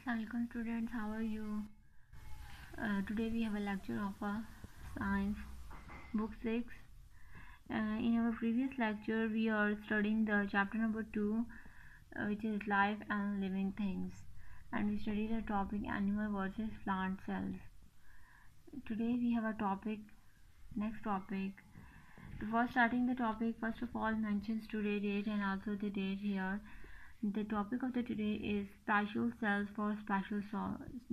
Welcome students, how are you? Today we have a lecture of science book 6. In our previous lecture we are studying the chapter number 2, which is life and living things, and we studied the topic animal versus plant cells. Today we have a next topic. Before starting the topic, first of all mentions today's date and also the date here. The topic of the today is special cells for special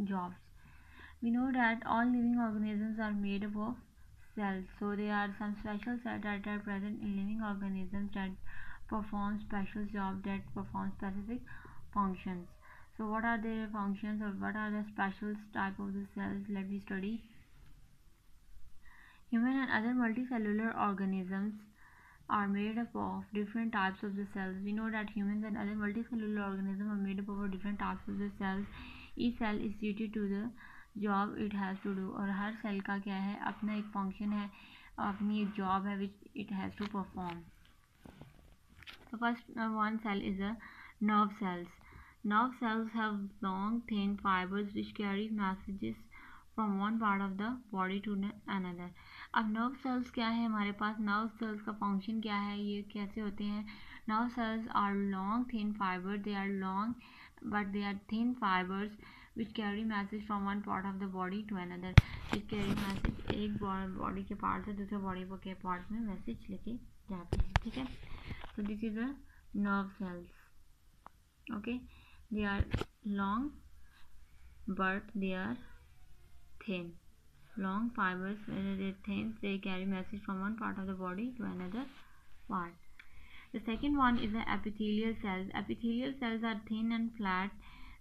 jobs. We know that all living organisms are made up of cells, so there are some special cells that are present in living organisms that perform special jobs, that perform specific functions. So what are their functions, or what are the special type of the cells? Let me study. Human and other multicellular organisms are made up of different types of the cells. We know that humans and other multicellular organisms are made up of different types of the cells. Each cell is suited to the job it has to do, और हर cell का क्या है, अपना एक function है, अपनी एक जॉब है which it has to perform. So first one cell is a nerve cells. Nerve cells have long thin fibers which carry messages from one part of the body to another. अब nerve cells क्या है हमारे पास? nerve cells का function क्या है, ये कैसे होते हैं? nerve cells are long thin fiber, they are long but they are thin fibers which carry message from one part of the body to another. which carry message एक body के part से दूसरे बॉडी के part में message लेके जाते हैं. ठीक है. So this is a nerve cells. Okay, they are long but they are thin. Long fibers, whether they're thin, they carry message from one part of the body to another part. The second one is the epithelial cells. Epithelial cells are thin and flat.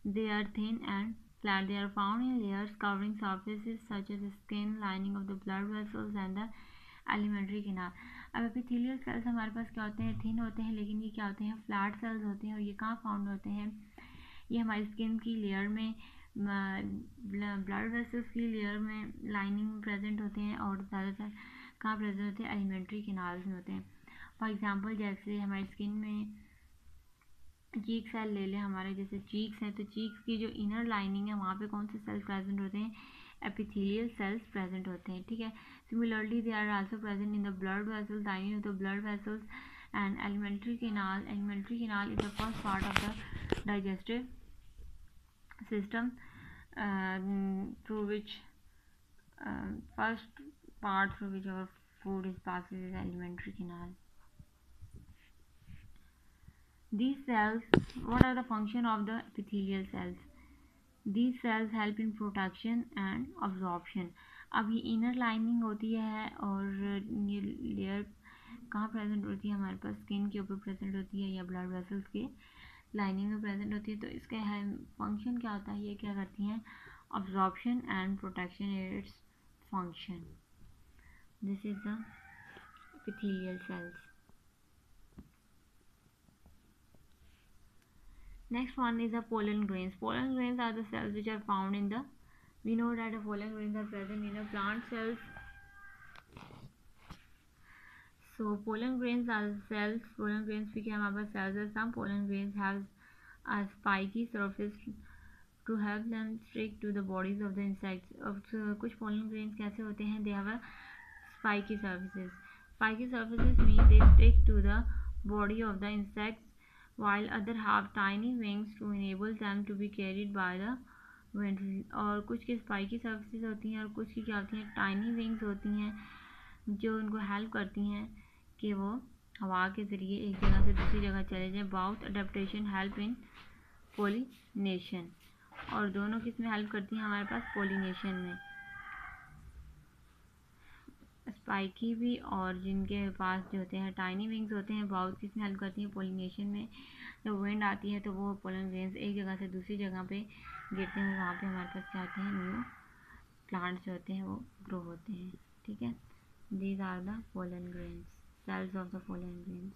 They are thin and flat. They are found in layers covering surfaces such as the skin, lining of the blood vessels and the alimentary canal. अब epithelial cells हमारे पास क्या होते हैं, thin होते हैं, लेकिन ये क्या होते हैं, फ्लैट सेल्स होते हैं. और ये कहाँ फाउंड होते हैं, ये हमारी स्किन की लेयर में, ब्लड वेसल्स की लेयर में, लाइनिंग में प्रेजेंट होते हैं. और ज़्यादातर कहाँ प्रेजेंट होते हैं, एलिमेंट्री कैनाल्स में होते हैं. फॉर एग्जांपल जैसे हमारी स्किन में चीक सेल ले लें, हमारे जैसे चीक्स हैं, तो चीक्स की जो इनर लाइनिंग है वहाँ पे कौन से सेल्स प्रेजेंट होते हैं, एपिथेलियल सेल्स प्रेजेंट होते हैं. ठीक है. Similarly they are also present in the blood vessels, lining of the blood vessels and alimentary canal. Alimentary canal is the first part of the digestive system through which first part through which our food is passes is alimentary canal. These cells, what are the function of the epithelial cells? These cells help in protection and absorption. अब ये inner lining होती है और ये layer कहाँ present होती है, हमारे पास स्किन के ऊपर प्रेजेंट होती है या ब्लड वेसल्स के लाइनिंग में प्रेजेंट होती है. तो इसका फंक्शन क्या होता है, ये क्या करती हैं, absorption and protection its function. This is the epithelial cells. Next one is the pollen grains. Pollen grains are the cells which are found in the, we know that the pollen grains are present in the plant cells. So pollen grains are cells. Pollen grains भी क्या हमारे पास cells है. Some pollen grains have a spiky surface to help them stick to the bodies of the insects. अब कुछ pollen grains कैसे होते हैं, they have a spiky surfaces. Spiky surfaces mean they stick to the body of the insects, while other have tiny wings to enable them to be carried by the wind. और कुछ की spiky surfaces होती हैं और कुछ की क्या होती हैं, tiny wings होती हैं जो उनको हेल्प करती हैं कि वो हवा के ज़रिए एक जगह से दूसरी जगह चले जाएं. बाउथ अडेप्टेशन हेल्प इन पोलिनेशन, और दोनों किस में हेल्प करती हैं, हमारे पास पोलिनेशन में. स्पाइकी भी और जिनके पास जो होते हैं टाइनी विंग्स होते हैं, बाउथ किस में हेल्प करती हैं, पोलिनेशन में. जब विंड आती है तो वो पोलन ग्रेन्स एक जगह से दूसरी जगह पे गिरते हैं, वहाँ पे हमारे पास क्या होते हैं, न्यू प्लांट्स जो होते हैं वो ग्रो होते हैं. ठीक है. These are the pollen grains, cells of the pollen grains.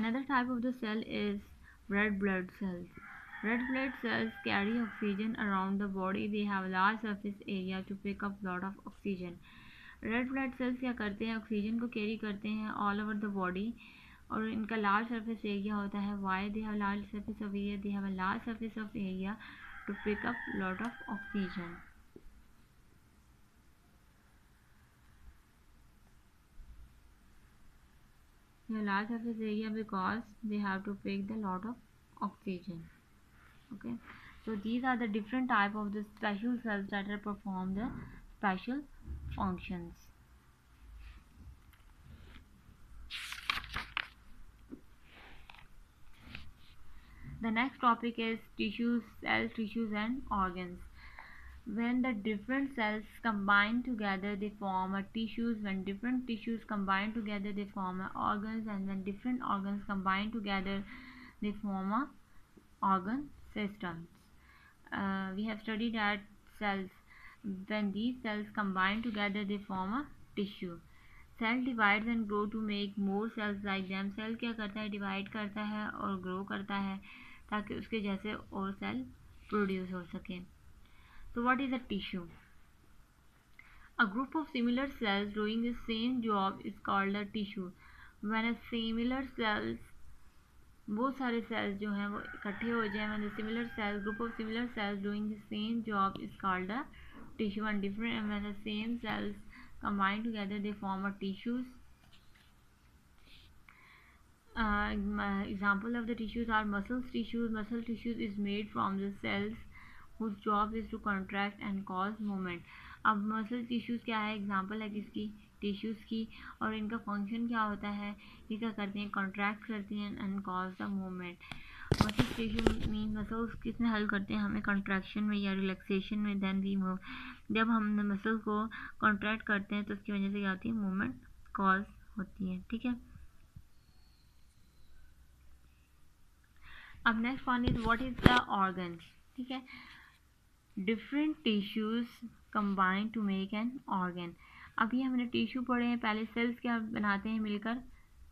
Another type of the cell is red blood cells. Red blood cells carry oxygen around the body. They have a large surface area to pick up lot of oxygen. Red blood cells क्या करते हैं, oxygen को carry करते हैं all over the body. और इनका large surface area होता है. Why they have large surface of area? They have a large surface of area to pick up lot of oxygen. They have large surface area because they have to pick the lot of oxygen. Okay, so these are the different type of the special cells that are perform the special functions. The next topic is tissues, cells, tissues and organs. When the different cells combine together, they form a tissues. When different tissues combine together, they form a organs. And when different organs combine together, they form a organ systems. We have studied that cells, when these cells combine together, they form a tissue. Cell divides and grow to make more cells like them. Cell क्या करता है? Divide करता है और grow करता है ताकि उसके जैसे और सेल प्रोड्यूस हो सके. So what is a tissue? A group of similar cells doing the same job is called a tissue. When a similar cells, बहुत सारे cells जो हैं वो इकट्ठे हो जाएं, when the similar cells, group of similar cells doing the same job is called a tissue. And different, and when the same cells combine together, they form a tissues. Example of the tissues are muscle tissues. Muscle tissues is made from the cells whose job is to contract and cause movement. अब muscle tissues क्या है? Example है किसकी? Tissues की. और इनका function क्या होता है? ये क्या करते हैं? कॉन्ट्रैक्ट करते हैं and cause the movement. Muscle tissue mean muscles किसमें हेल्प करते हैं हमें? कॉन्ट्रैक्शन में या रिलैक्सेशन में. Then we move. जब हम मसल को कॉन्ट्रैक्ट करते हैं तो उसकी वजह से क्या होती है? मूवमेंट कॉज होती है. ठीक है. अब next one is what is the organ. ठीक है. Different tissues combine to make an organ. अभी हमने टिश्यू पढ़े हैं. पहले सेल्स क्या बनाते हैं? मिलकर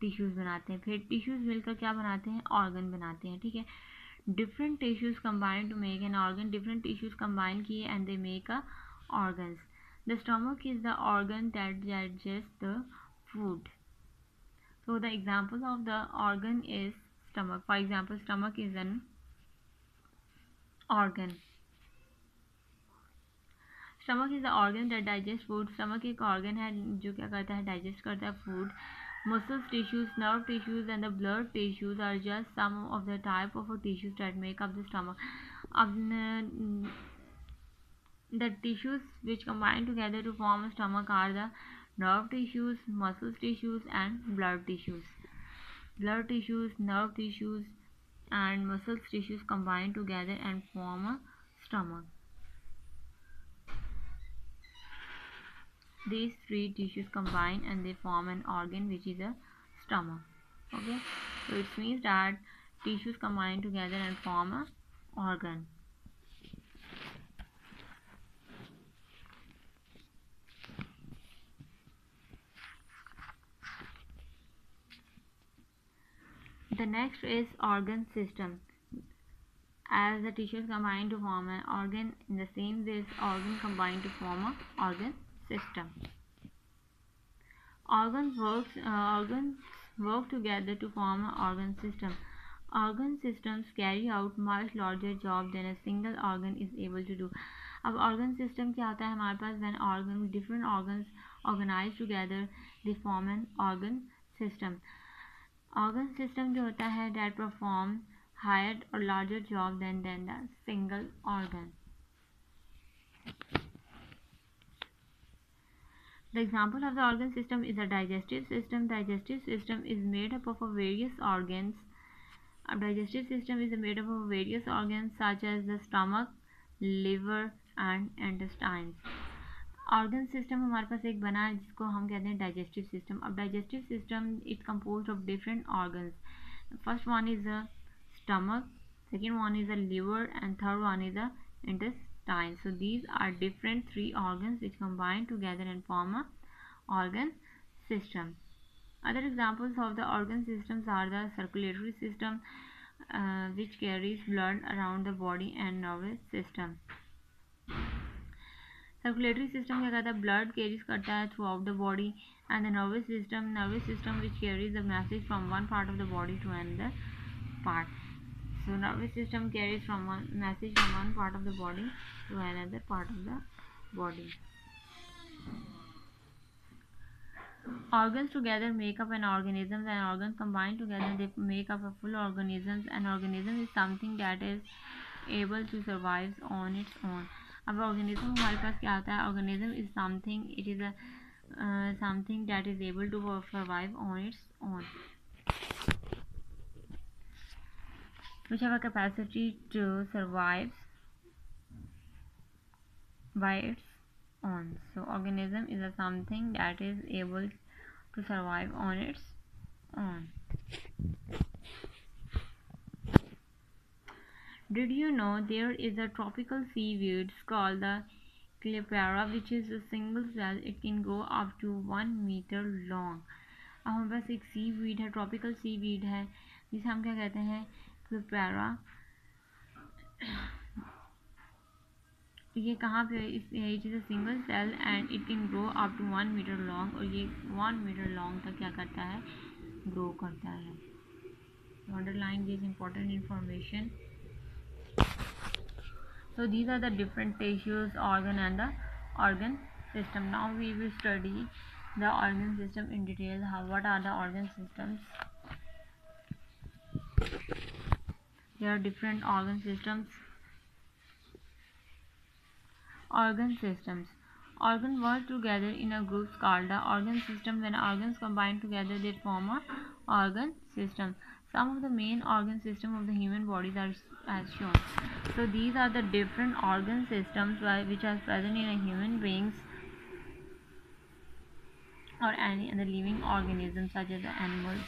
टिश्यूज बनाते हैं. फिर टिश्यूज मिलकर क्या बनाते हैं? ऑर्गन बनाते हैं. ठीक है. Different tissues combine to make an organ. Different tissues combine किए and they make a organs. The stomach is the organ that digest the food. So the example of the organ is stomach. For example, stomach is an organ. Stomach is the organ that digests food. Stomach एक organ है जो क्या करता है? Digest करता है food. Muscles, tissues, nerve tissues and the blood tissues are just some of the type of tissues that make up the stomach. अब the tissues which combine together to form a stomach are the nerve tissues, muscle tissues and blood tissues. Blood tissues, nerve tissues and muscle tissues combine together and form a stomach. These three tissues combine and they form an organ which is a stomach. Okay, so it means that tissues combine together and form a organ. The next is organ system. As the tissues combine to form an organ, in the same way organ combine to form a organ system. Organs work together to form an organ system. Organ systems carry out much larger job than a single organ is able to do. अब organ system क्या होता है हमारे पास? When organ, different organs organize together, they form an organ system. Organ system जो होता है that perform higher or larger job than the single organ. The example of the organ system is a digestive system. Digestive system is made up of various organs. A digestive system is made up of various organs such as the stomach, liver and intestines. Organ system हमारे पास एक बना है जिसको हम कहते हैं digestive system. अब digestive system it composed of different organs. First one is the stomach, second one is the liver and third one is the intestine. So these are different three organs which combine together and form a organ system. Other examples of the organ systems are the circulatory system which carries blood around the body and nervous system. Circulatory system क्या करता है? Blood carries करता है through out the body. And the nervous system which carries the message from one part of the body to another part. So nervous system carries from one message from one part of the body to another part of the body. Organs together make up an organism, and organs combined together they make up a full organism. An organism is something that is able to survive on its own. अब organism हमारे पास क्या आता है? Organism is something, it is a something that is able to survive on its own, which have a capacity to survive by its own. So organism is a something that is able to survive on its own. Did you know there is a tropical seaweed called the Clepara, which is a single cell? It can go up to 1 meter long. अब हमारे पास एक seaweed है, tropical seaweed है, जिसे हम क्या कहते हैं? क्लिपेरा. ये कहाँ पे? It is a single cell and it can grow up to 1 metre long, और ये 1 मीटर लॉन्ग तक क्या करता है? ग्रो करता है. Underline this important information. So these are the different tissues, organ and the organ system. Now we will study the organ system in detail. What are the organ systems? There are different organ systems. Organ systems. Organs work together in a group called the organ system. When organs combine together, they form a organ system. Some of the main organ systems of the human bodies are as shown. So these are the different organ systems which are present in a human beings or any other living organism such as animals.